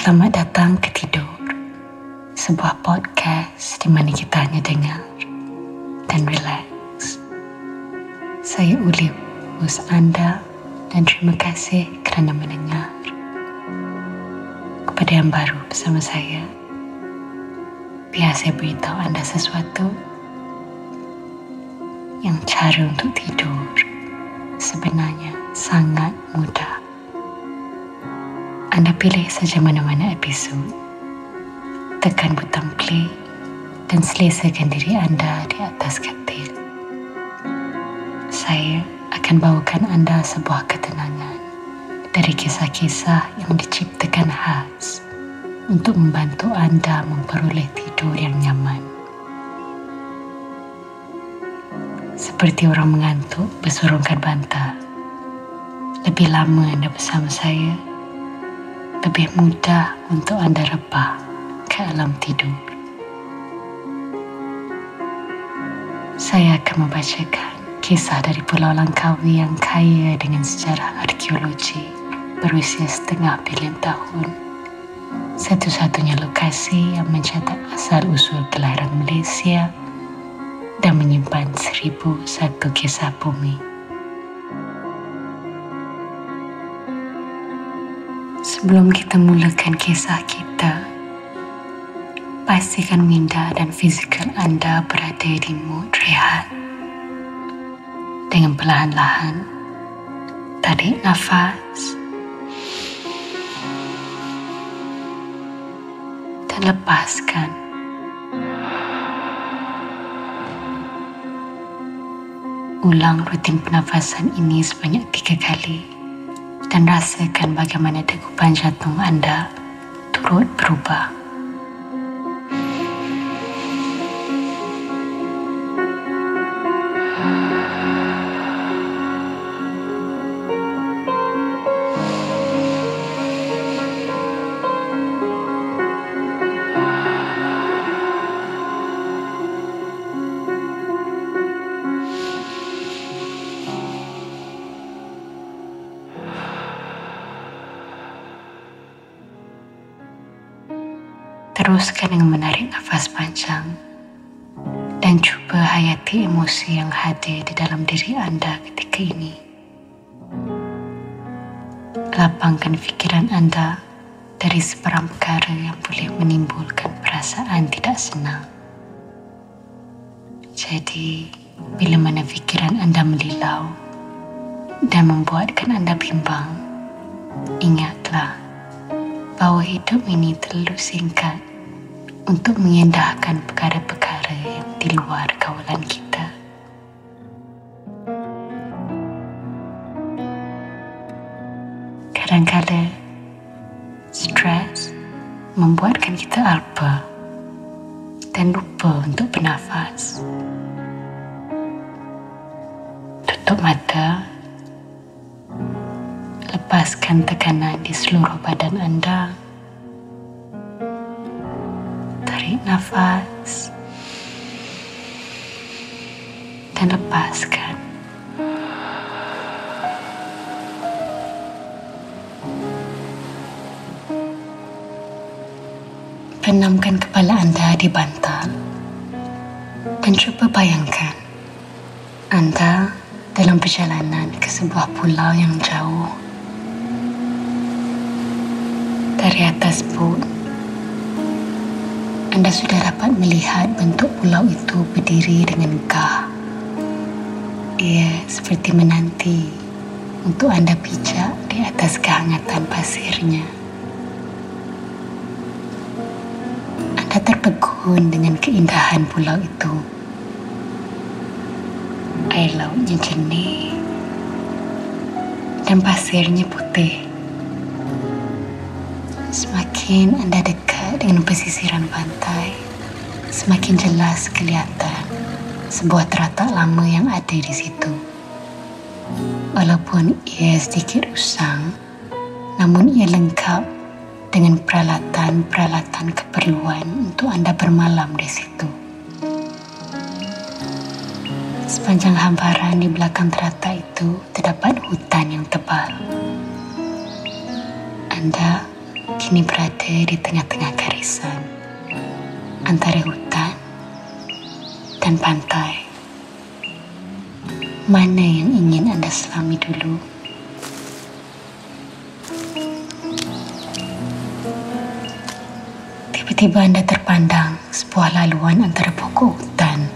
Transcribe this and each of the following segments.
Selamat datang ke Tidur, sebuah podcast di mana kita hanya dengar dan relax. Saya Ulip, host anda, dan terima kasih kerana mendengar. Kepada yang baru bersama saya, biar saya beritahu anda sesuatu yang cara untuk tidur sebenarnya sangat mudah. Anda pilih saja mana-mana episod, tekan butang play dan selesakan diri anda di atas katil. Saya akan bawakan anda sebuah ketenangan dari kisah-kisah yang diciptakan khas untuk membantu anda memperoleh tidur yang nyaman. Seperti orang mengantuk bersorongkan bantal, lebih lama anda bersama saya, lebih mudah untuk anda rebah ke alam tidur. Saya akan membacakan kisah dari Pulau Langkawi yang kaya dengan sejarah arkeologi berusia 500 bilion tahun. Satu-satunya lokasi yang mencatat asal-usul kelahiran Malaysia dan menyimpan 1001 kisah bumi. Sebelum kita mulakan kisah kita, pastikan minda dan fizikal anda berada di mood rehat. Dengan perlahan-lahan, tarik nafas dan lepaskan. Ulang rutin pernafasan ini sebanyak 3 kali. Dan rasakan bagaimana degupan jantung anda turut berubah. Teruskan dengan menarik nafas panjang dan cuba hayati emosi yang hadir di dalam diri anda ketika ini. Lapangkan fikiran anda dari sebarang perkara yang boleh menimbulkan perasaan tidak senang. Jadi, bila mana fikiran anda melilau dan membuatkan anda bimbang, ingatlah bahawa hidup ini terlalu singkat untuk mengendahkan perkara-perkara yang di luar kawalan kita. Kadang-kadang stres membuatkan kita alpa dan lupa untuk bernafas. Tutup mata, lepaskan tekanan di seluruh badan anda. Tarik nafas dan lepaskan. Penamkan kepala anda di bantal dan cuba bayangkan anda dalam perjalanan ke sebuah pulau yang jauh. Dari atas bot, anda sudah dapat melihat bentuk pulau itu berdiri dengan megah. Ia seperti menanti untuk anda pijak di atas kehangatan pasirnya. Anda terpegun dengan keindahan pulau itu. Air lautnya jernih dan pasirnya putih. Semakin anda dekat dengan pesisiran pantai, semakin jelas kelihatan sebuah teratak lama yang ada di situ. Walaupun ia sedikit usang, namun ia lengkap dengan peralatan-peralatan keperluan untuk anda bermalam di situ. Sepanjang hamparan di belakang teratak itu terdapat hutan yang tebal. Anda kini berada di tengah-tengah garisan antara hutan dan pantai. Mana yang ingin Anda selami dulu? Tiba-tiba Anda terpandang sebuah laluan antara pokok hutan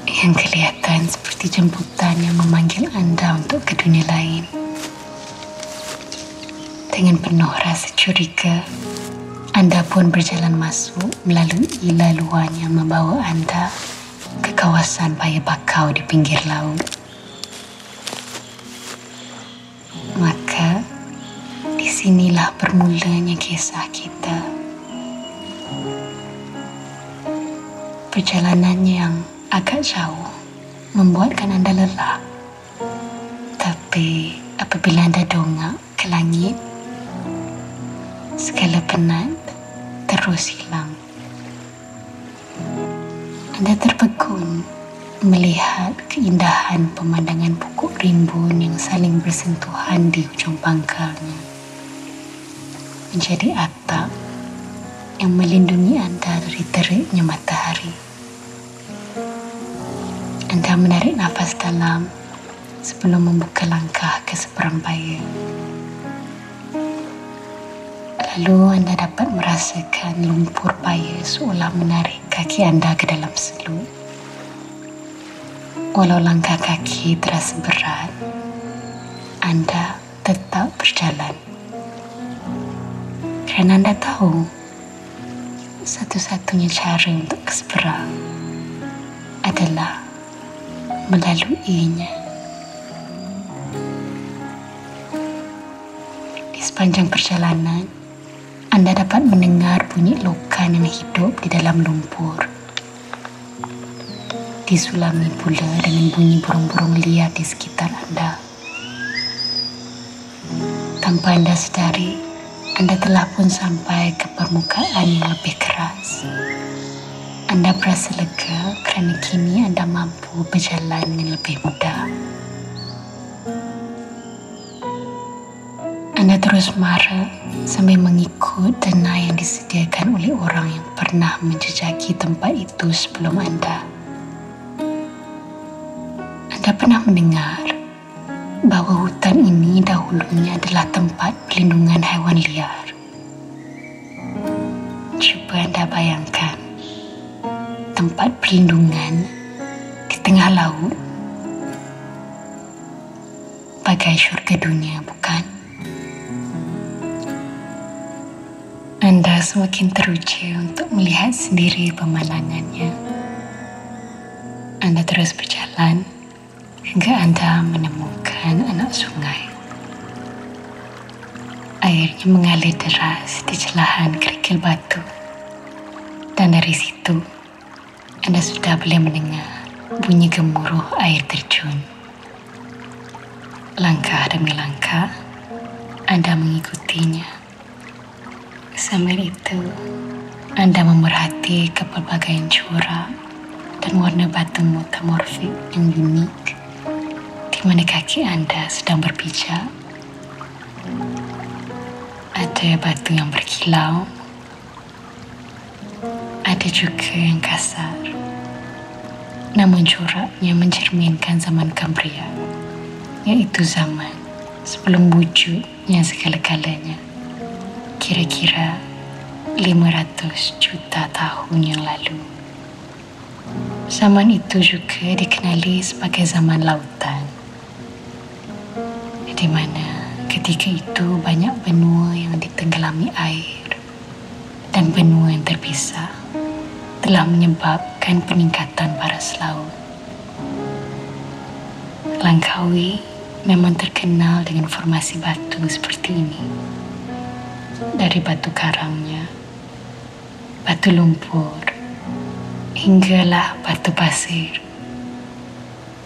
yang kelihatan seperti jemputan yang memanggil Anda untuk ke dunia lain. Dengan penuh rasa curiga, Anda pun berjalan masuk melalui laluan yang membawa Anda ke kawasan Bayar Bakau di pinggir laut. Maka, disinilah bermulanya kisah kita. Perjalanan yang agak jauh membuatkan Anda lelah. Tapi apabila Anda dongak ke langit, segala penat terus hilang. Anda terpegun melihat keindahan pemandangan pokok rimbun yang saling bersentuhan di ujung pangkalnya, menjadi atap yang melindungi Anda dari teriknya matahari. Anda menarik nafas dalam sebelum membuka langkah ke seberang bayar. Lalu Anda dapat merasakan lumpur bayar seolah menarik kaki Anda ke dalam seluk. Walau langkah kaki terasa berat, Anda tetap berjalan. Kerana Anda tahu, satu-satunya cara untuk ke seberang adalah melaluinya. Di sepanjang perjalanan, Anda dapat mendengar bunyi lokan yang hidup di dalam lumpur. Disulami pula dengan bunyi burung-burung liar di sekitar Anda. Tanpa Anda sedari, Anda telah pun sampai ke permukaan yang lebih keras. Anda berasa lega kerana kini Anda mampu berjalan dengan lebih mudah. Anda terus marah sambil mengikut denai yang disediakan oleh orang yang pernah menjejaki tempat itu sebelum Anda. Anda pernah mendengar bahawa hutan ini dahulunya adalah tempat perlindungan haiwan liar. Cuba Anda bayangkan tempat perlindungan di tengah laut. Bagai syurga dunia, bukan? Anda semakin teruja untuk melihat sendiri pemandangannya. Anda terus berjalan hingga Anda menemukan anak sungai. Airnya mengalir deras di celahan kerikil batu. Dan dari situ, Anda sudah boleh mendengar bunyi gemuruh air terjun. Langkah demi langkah, Anda mengikutinya. Sambil itu, Anda memerhati kepelbagaian corak dan warna batu metamorfik yang unik di mana kaki Anda sedang berpijak. Ada batu yang berkilau, ada juga yang kasar. Namun coraknya mencerminkan zaman Kambria, iaitu zaman sebelum wujudnya segala-galanya. Kira-kira 500 juta tahun yang lalu. Zaman itu juga dikenali sebagai zaman lautan, di mana ketika itu banyak benua yang ditenggelami air dan benua yang terpisah telah menyebabkan peningkatan paras laut. Langkawi memang terkenal dengan formasi batu seperti ini. Dari batu karangnya, batu lumpur, hinggalah batu pasir.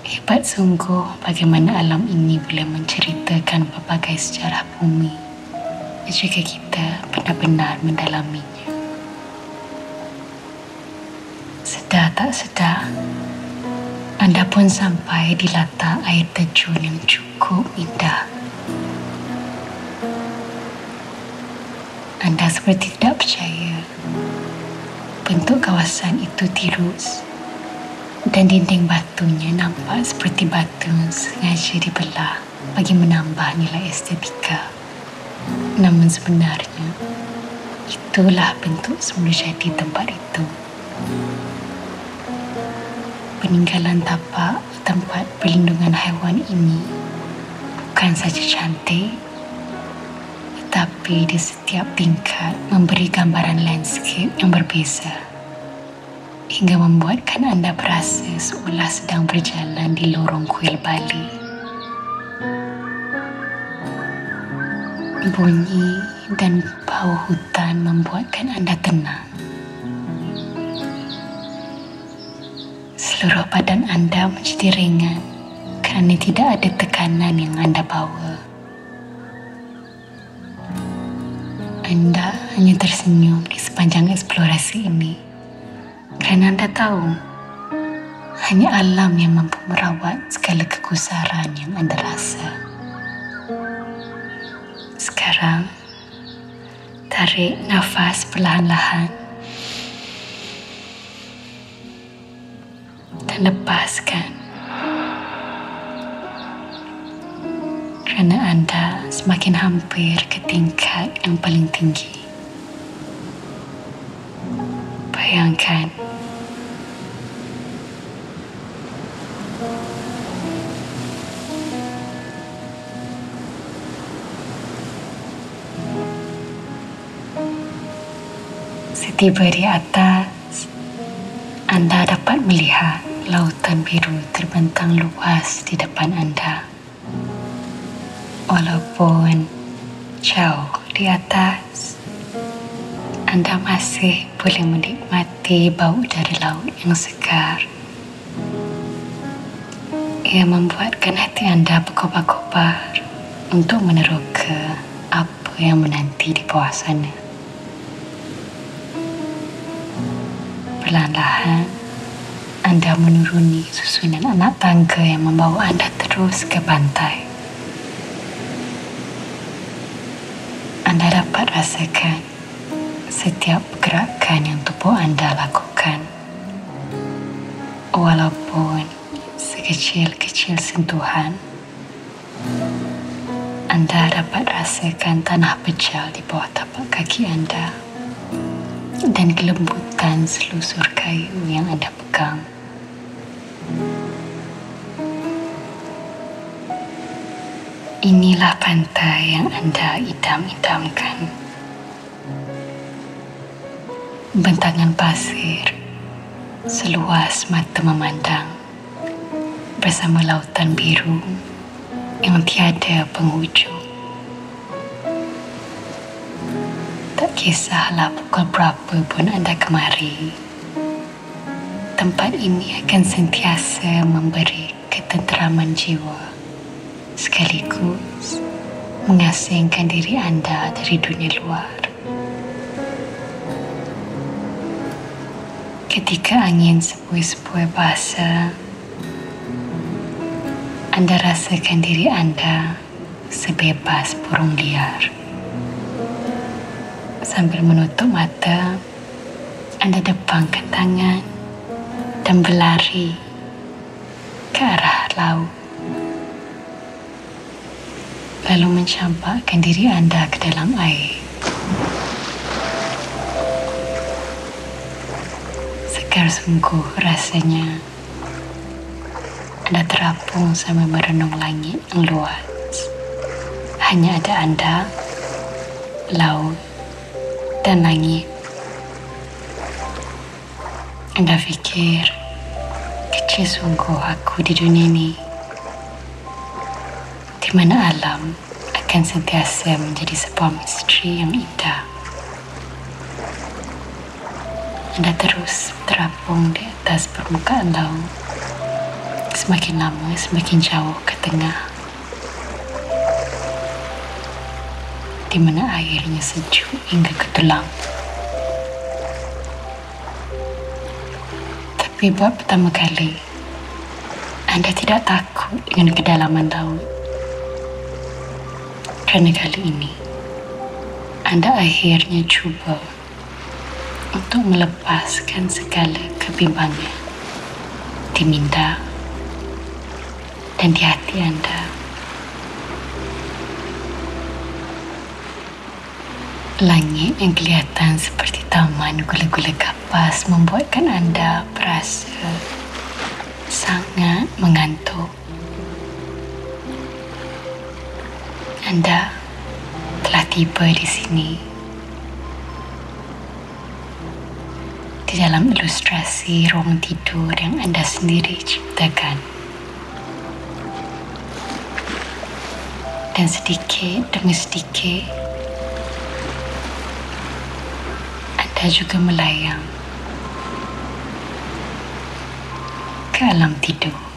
Hebat sungguh bagaimana alam ini boleh menceritakan pelbagai sejarah bumi jika kita benar-benar mendalaminya. Sedar tak sedar, Anda pun sampai di latar air terjun yang cukup indah. Anda seperti tidak percaya. Bentuk kawasan itu tirus dan dinding batunya nampak seperti batu sengaja dibelah bagi menambah nilai estetika. Namun sebenarnya, itulah bentuk semula jadi tempat itu. Peninggalan tapak tempat perlindungan haiwan ini bukan saja cantik, tetapi di setiap tingkat memberi gambaran landscape yang berbeza, hingga membuatkan anda berasa seolah sedang berjalan di lorong kuil Bali. Bunyi dan bau hutan membuatkan anda tenang. Seluruh badan anda menjadi ringan kerana tidak ada tekanan yang anda bawa. Anda hanya tersenyum di sepanjang eksplorasi ini kerana anda tahu hanya alam yang mampu merawat segala kegusaran yang anda rasa. Sekarang, tarik nafas perlahan-lahan dan lepaskan. Kerana anda semakin hampir ke tingkat yang paling tinggi. Bayangkan, setiba di atas, anda dapat melihat lautan biru terbentang luas di depan anda. Walaupun jauh di atas, anda masih boleh menikmati bau dari laut yang segar. Ia membuatkan hati anda berkobar-kobar untuk meneroka apa yang menanti di bawah sana. Perlahan-lahan, anda menuruni susunan anak tangga yang membawa anda terus ke pantai. Anda dapat rasakan setiap pergerakan yang tubuh anda lakukan. Walaupun sekecil-kecil sentuhan, anda dapat rasakan tanah pejal di bawah tapak kaki anda dan kelembutan selusur kayu yang anda pegang. Inilah pantai yang anda idam-idamkan. Bentangan pasir seluas mata memandang bersama lautan biru yang tiada penghujung. Tak kisahlah pukul berapa pun anda kemari, tempat ini akan sentiasa memberi ketenteraman jiwa, sekaligus mengasingkan diri anda dari dunia luar. Ketika angin sepoi-sepoi basah, anda rasakan diri anda sebebas burung liar. Sambil menutup mata, anda depangkan tangan dan berlari ke arah laut. Lalu mencampakkan diri anda ke dalam air. Segar sungguh rasanya. Anda terapung sambil merenung langit yang luas. Hanya ada anda, laut, dan langit. Anda fikir, kecil sungguh aku di dunia ini, di mana alam akan sentiasa menjadi sebuah misteri yang indah. Anda terus terapung di atas permukaan laut, semakin lama semakin jauh ke tengah, di mana airnya sejuk hingga ke tulang. Tapi buat pertama kali, anda tidak takut dengan kedalaman laut. Kerana kali ini, Anda akhirnya cuba untuk melepaskan segala kebimbangan di minda dan di hati Anda. Langit yang kelihatan seperti taman gula-gula kapas membuatkan Anda berasa sangat mengantuk. Anda telah tiba di sini, di dalam ilustrasi ruang tidur yang Anda sendiri ciptakan. Dan sedikit demi sedikit, Anda juga melayang ke alam tidur.